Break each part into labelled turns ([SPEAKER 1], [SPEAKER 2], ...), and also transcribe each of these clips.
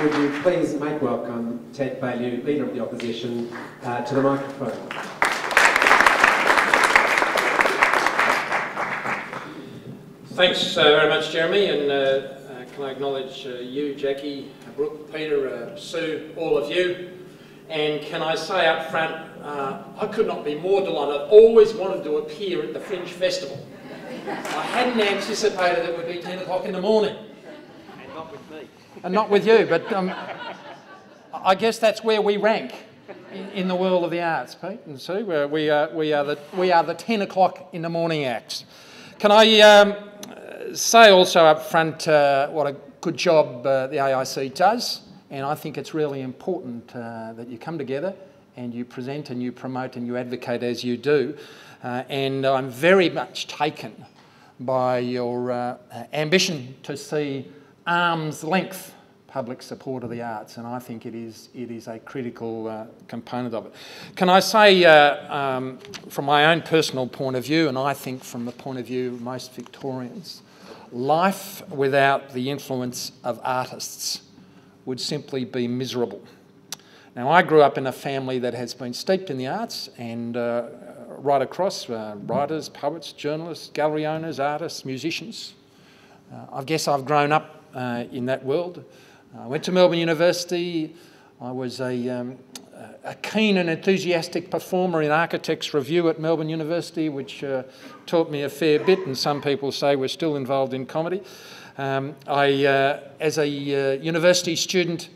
[SPEAKER 1] would you please make welcome Ted Baillieu, Leader of the Opposition, to the microphone.
[SPEAKER 2] Thanks very much, Jeremy, and can I acknowledge you, Jackie, Brooke, Peter, Sue, all of you. And can I say up front, I could not be more delighted. I've always wanted to appear at the Fringe Festival. I hadn't anticipated it would be 10 o'clock in the morning. And not with me. And not with you, but I guess that's where we rank in the world of the arts, Pete and Sue. We are the 10 o'clock in the morning acts. Can I say also up front what a good job the AIC does, and I think it's really important that you come together and you present and you promote and you advocate as you do, and I'm very much taken by your ambition to see arm's length public support of the arts, and I think it is a critical component of it. Can I say, from my own personal point of view, and I think from the point of view of most Victorians, life without the influence of artists would simply be miserable. Now, I grew up in a family that has been steeped in the arts, and right across, writers, poets, journalists, gallery owners, artists, musicians. I guess I've grown up in that world. I went to Melbourne University. I was a keen and enthusiastic performer in Architects Review at Melbourne University, which taught me a fair bit, and some people say we're still involved in comedy. As a university student,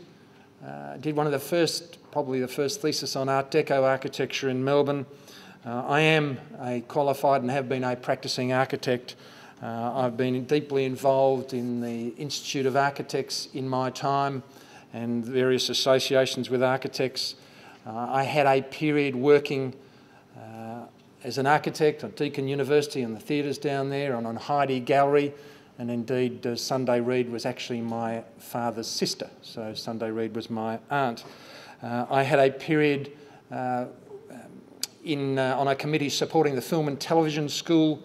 [SPEAKER 2] did one of the first, probably the first thesis on Art Deco architecture in Melbourne. I am a qualified and have been a practising architect. I've been deeply involved in the Institute of Architects in my time and various associations with architects. I had a period working as an architect at Deakin University and the theatres down there and on Heidi Gallery, and indeed Sunday Reid was actually my father's sister, so Sunday Reid was my aunt. I had a period on a committee supporting the Film and Television School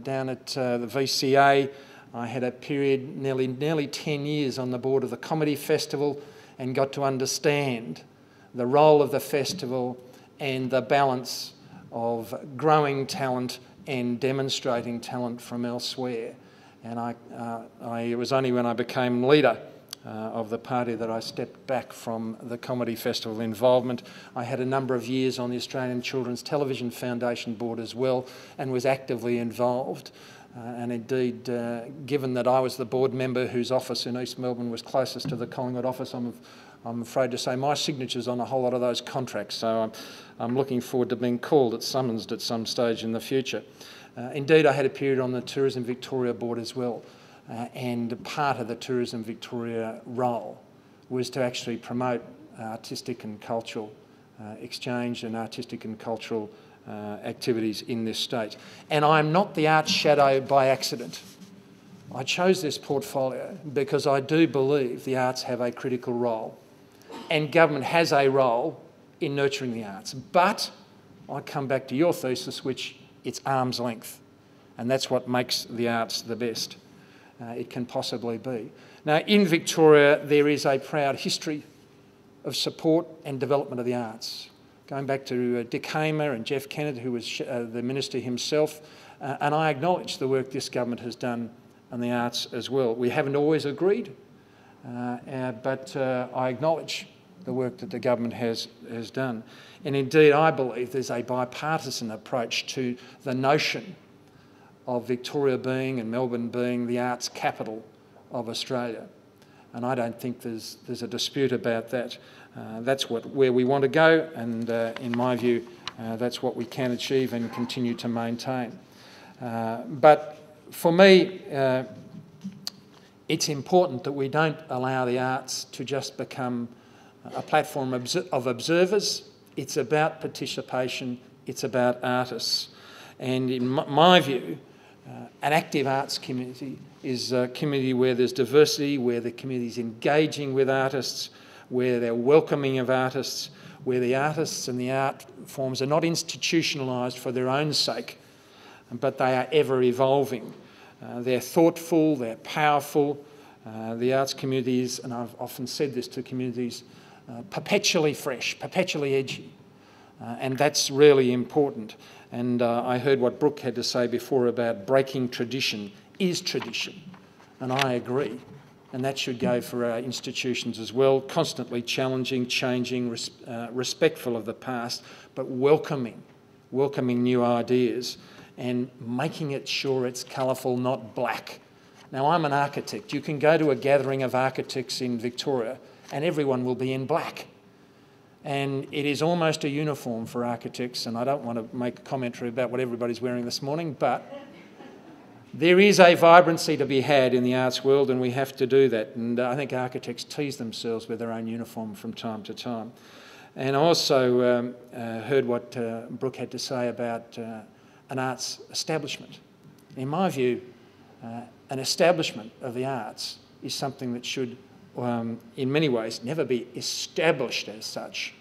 [SPEAKER 2] down at the VCA. I had a period, nearly 10 years on the board of the Comedy Festival, and got to understand the role of the festival and the balance of growing talent and demonstrating talent from elsewhere. And it was only when I became leader of the party that I stepped back from the Comedy Festival involvement. I had a number of years on the Australian Children's Television Foundation board as well, and was actively involved. And indeed, given that I was the board member whose office in East Melbourne was closest to the Collingwood office, I'm afraid to say my signature's on a whole lot of those contracts, so I'm looking forward to being called summonsed at some stage in the future. Indeed, I had a period on the Tourism Victoria board as well, and part of the Tourism Victoria role was to actually promote artistic and cultural exchange and artistic and cultural activities in this state. And I'm not the arts shadow by accident. I chose this portfolio because I do believe the arts have a critical role, and government has a role in nurturing the arts. But I come back to your thesis, which it's arm's length, and that's what makes the arts the best it can possibly be. Now, in Victoria, there is a proud history of support and development of the arts, going back to Dick Hamer and Jeff Kennett, who was the minister himself, and I acknowledge the work this government has done on the arts as well. We haven't always agreed, but I acknowledge the work that the government has done. And indeed, I believe there's a bipartisan approach to the notion of Victoria being and Melbourne being the arts capital of Australia. And I don't think there's a dispute about that. That's where we want to go, and in my view, that's what we can achieve and continue to maintain. But for me, it's important that we don't allow the arts to just become a platform of observers. It's about participation, it's about artists. And in my view, an active arts community is a community where there's diversity, where the community's engaging with artists, where they're welcoming of artists, where the artists and the art forms are not institutionalised for their own sake, but they are ever evolving. They're thoughtful, they're powerful, The arts community is, and I've often said this to communities, perpetually fresh, perpetually edgy. And that's really important. And I heard what Brooke had to say before about breaking tradition is tradition. And I agree. And that should go for our institutions as well, constantly challenging, changing, respectful of the past, but welcoming new ideas and making it sure it's colourful, not black. Now, I'm an architect. You can go to a gathering of architects in Victoria and everyone will be in black. And it is almost a uniform for architects, and I don't want to make a commentary about what everybody's wearing this morning, but there is a vibrancy to be had in the arts world, and we have to do that. And I think architects tease themselves with their own uniform from time to time. And I also heard what Brooke had to say about an arts establishment. In my view, an establishment of the arts is something that should, in many ways, never be established as such.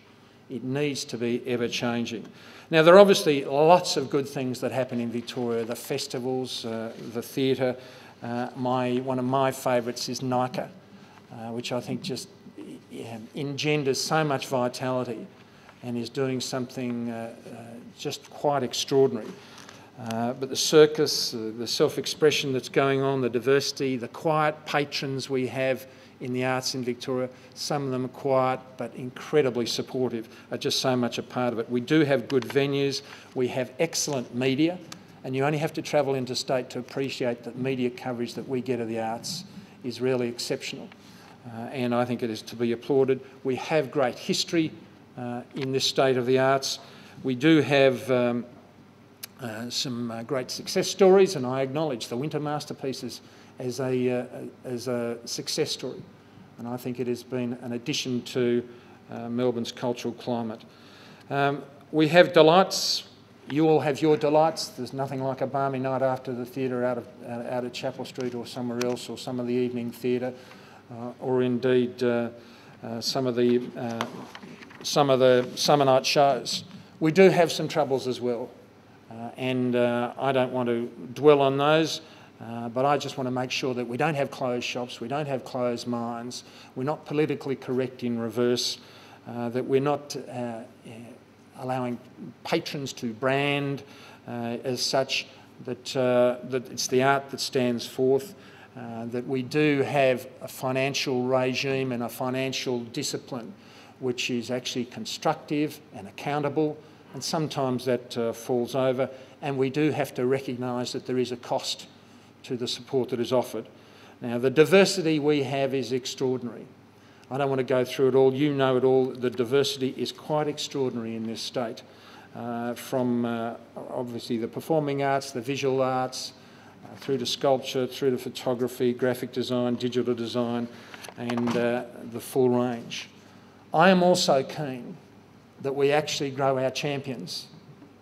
[SPEAKER 2] It needs to be ever-changing. Now, there are obviously lots of good things that happen in Victoria, the festivals, the theatre. One of my favourites is NICA, which I think just engenders so much vitality and is doing something just quite extraordinary. But the circus, the self-expression that's going on, the diversity, the quiet patrons we have in the arts in Victoria, some of them are quiet but incredibly supportive, are just so much a part of it. We do have good venues, we have excellent media, and you only have to travel interstate to appreciate that media coverage that we get of the arts is really exceptional. And I think it is to be applauded. We have great history in this state of the arts. We do have some great success stories, and I acknowledge the Winter Masterpieces as a success story, and I think it has been an addition to Melbourne's cultural climate. We have delights. You all have your delights. There's nothing like a balmy night after the theatre out at Chapel Street or somewhere else, or some of the evening theatre, or indeed some of the summer night shows. We do have some troubles as well, and I don't want to dwell on those. But I just want to make sure that we don't have closed shops, we don't have closed minds, we're not politically correct in reverse, that we're not allowing patrons to brand as such, that it's the art that stands forth, that we do have a financial regime and a financial discipline which is actually constructive and accountable, and sometimes that falls over, and we do have to recognise that there is a cost to the support that is offered. Now, the diversity we have is extraordinary. I don't want to go through it all. You know it all. The diversity is quite extraordinary in this state, from obviously the performing arts, the visual arts, through to sculpture, through to photography, graphic design, digital design, and the full range. I am also keen that we actually grow our champions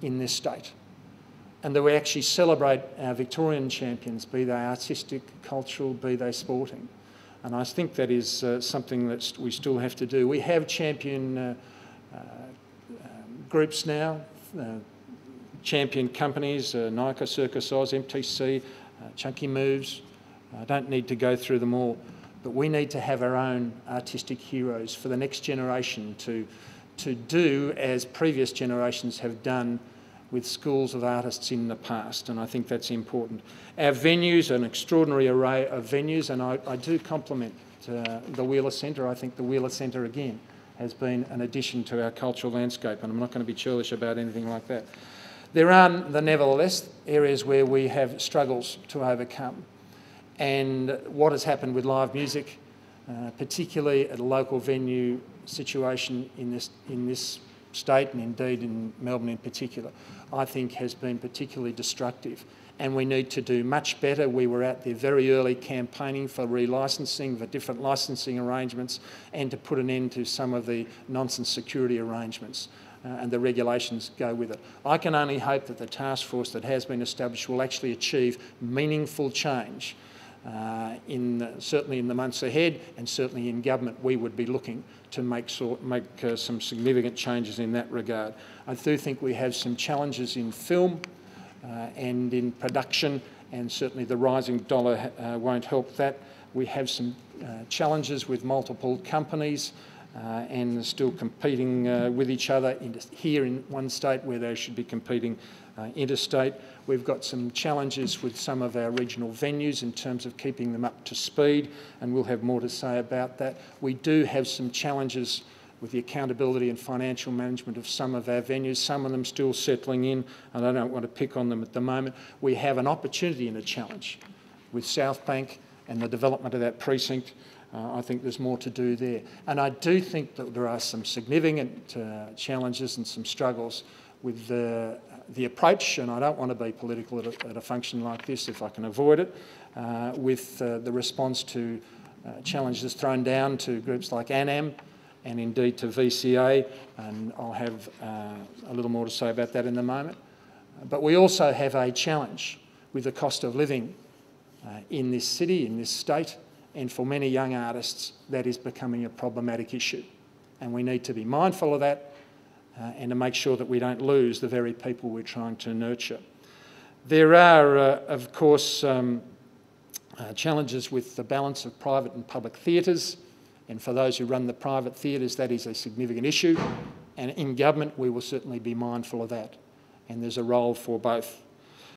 [SPEAKER 2] in this state, and that we actually celebrate our Victorian champions, be they artistic, cultural, be they sporting. And I think that is something that we still have to do. We have champion groups now, champion companies, NICA, Circus Oz, MTC, Chunky Moves. I don't need to go through them all, but we need to have our own artistic heroes for the next generation to do as previous generations have done with schools of artists in the past, and I think that's important. Our venues, an extraordinary array of venues, and I do compliment the Wheeler Centre. I think the Wheeler Centre, again, has been an addition to our cultural landscape, and I'm not going to be churlish about anything like that. There are, nevertheless, areas where we have struggles to overcome, and what has happened with live music, particularly at a local venue situation in this state, and indeed in Melbourne in particular, I think has been particularly destructive, and we need to do much better. We were out there very early campaigning for relicensing, for different licensing arrangements, and to put an end to some of the nonsense security arrangements, and the regulations go with it. I can only hope that the task force that has been established will actually achieve meaningful change. Certainly in the months ahead, and certainly in government, we would be looking to make some significant changes in that regard. I do think we have some challenges in film and in production, and certainly the rising dollar won't help that. We have some challenges with multiple companies and still competing with each other here in one state where they should be competing interstate. We've got some challenges with some of our regional venues in terms of keeping them up to speed, and we'll have more to say about that. We do have some challenges with the accountability and financial management of some of our venues, some of them still settling in, and I don't want to pick on them at the moment. We have an opportunity and a challenge with South Bank and the development of that precinct. I think there's more to do there. And I do think that there are some significant challenges and some struggles with the approach, and I don't want to be political at a function like this if I can avoid it, with the response to challenges thrown down to groups like ANAM and indeed to VCA, and I'll have a little more to say about that in a moment. But we also have a challenge with the cost of living in this city, in this state, and for many young artists that is becoming a problematic issue. And we need to be mindful of that and to make sure that we don't lose the very people we're trying to nurture. There are, of course, challenges with the balance of private and public theatres, and for those who run the private theatres, that is a significant issue, and in government we will certainly be mindful of that, and there's a role for both.